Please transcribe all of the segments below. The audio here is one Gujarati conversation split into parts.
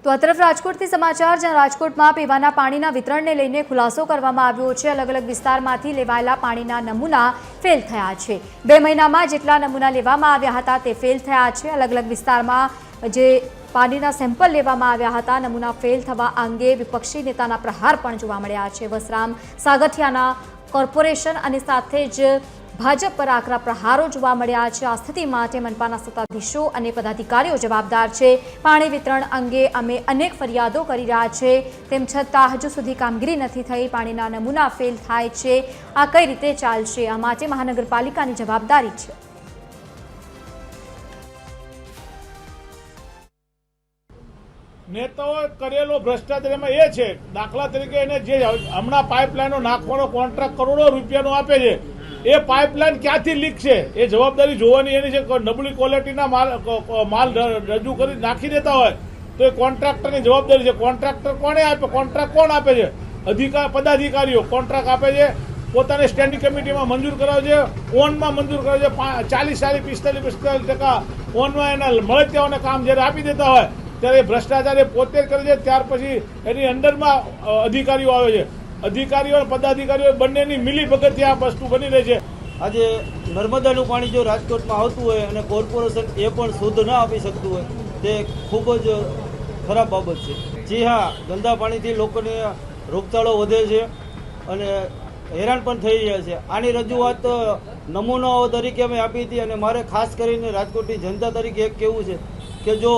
તો આ તરફ રાજકોટથી સમાચાર, જ્યાં રાજકોટમાં પીવાના પાણીના વિતરણને લઈને ખુલાસો કરવામાં આવ્યો છે। અલગ અલગ વિસ્તારમાંથી લેવાયેલા પાણીના નમૂના ફેલ થયા છે। 2 મહિનામાં જેટલા નમૂના લેવામાં આવ્યા હતા તે ફેલ થયા છે। અલગ અલગ વિસ્તારમાં જે પાણીના સેમ્પલ લેવામાં આવ્યા હતા, નમૂના ફેલ થવા અંગે વિપક્ષી નેતાના પ્રહાર પણ જોવા મળ્યા છે। વસરામ સાગઠિયાના કોર્પોરેશન અને સાથે જ ભાજપ પર આકરા પ્રહારો જોવા મળ્યા છે। આ સ્થિતિ માટે મનપાના સત્તાધીશો અને પદાધિકારીઓ જવાબદાર છે। પાણી વિતરણ અંગે અમે અનેક ફરિયાદો કરી રહ્યા છે, તેમ છતાં હજુ સુધી કામગીરી નથી થઈ। પાણીના નમૂના ફેલ થાય છે, આ કઈ રીતે ચાલશે? આ માટે મહાનગરપાલિકાની જવાબદારી છે। નેતાઓએ કરેલો ભ્રષ્ટાચાર એમાં એ છે, દાખલા તરીકે એને જે હમણાં પાઇપલાઇનો નાખવાનો કોન્ટ્રાક્ટ કરોડો રૂપિયાનો આપે છે, એ પાઇપલાઇન ક્યાંથી લીક છે એ જવાબદારી જોવાની એની છે। નબળી ક્વોલિટીના માલ રજૂ કરી નાખી દેતા હોય તો એ કોન્ટ્રાક્ટરની જવાબદારી છે। કોન્ટ્રાક્ટર કોણે આપે? કોન્ટ્રાક્ટ કોણ આપે છે? પદાધિકારીઓ કોન્ટ્રાક્ટ આપે છે, પોતાની સ્ટેન્ડિંગ કમિટીમાં મંજૂર કરાવે છે, ઓનમાં મંજૂર કરે છે। 40-45% ઓનમાં એના મળતિયાઓને કામ જ્યારે આપી દેતા હોય ત્યારે ભ્રષ્ટાચાર એ પોતે જ કરે છે। ત્યાર પછી એની અંડરમાં અધિકારીઓ આવે છે। અધિકારીઓ અને પદાધિકારીઓ બંનેની મિલીભગતથી આ વસ્તુ બની રહી છે। આજે નર્મદાનું પાણી જો રાજકોટમાં આવતું હોય અને કોર્પોરેશન એ પણ શુદ્ધ ના આપી શકતું હોય તે ખૂબ જ ખરાબ બાબત છે। જી હા, ગંદા પાણીથી લોકોને રોગચાળો વધે છે અને હેરાન પણ થઈ રહ્યા છે। આની રજૂઆત નમૂનાઓ તરીકે અમે આપી હતી અને મારે ખાસ કરીને રાજકોટની જનતા તરીકે એક કહેવું છે કે જો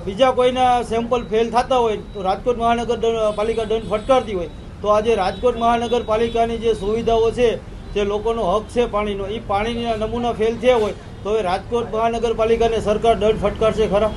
બીજા કોઈના સેમ્પલ ફેલ થતા હોય તો રાજકોટ મહાનગરપાલિકા દંડ ફટકારતી હોય તો આજે રાજકોટ મહાનગરપાલિકાની જે સુવિધાઓ છે, જે લોકોનો હક છે પાણીનો, એ પાણીના નમૂના ફેલ થયા હોય તો એ રાજકોટ મહાનગરપાલિકાને સરકાર દંડ ફટકારશે ખરા?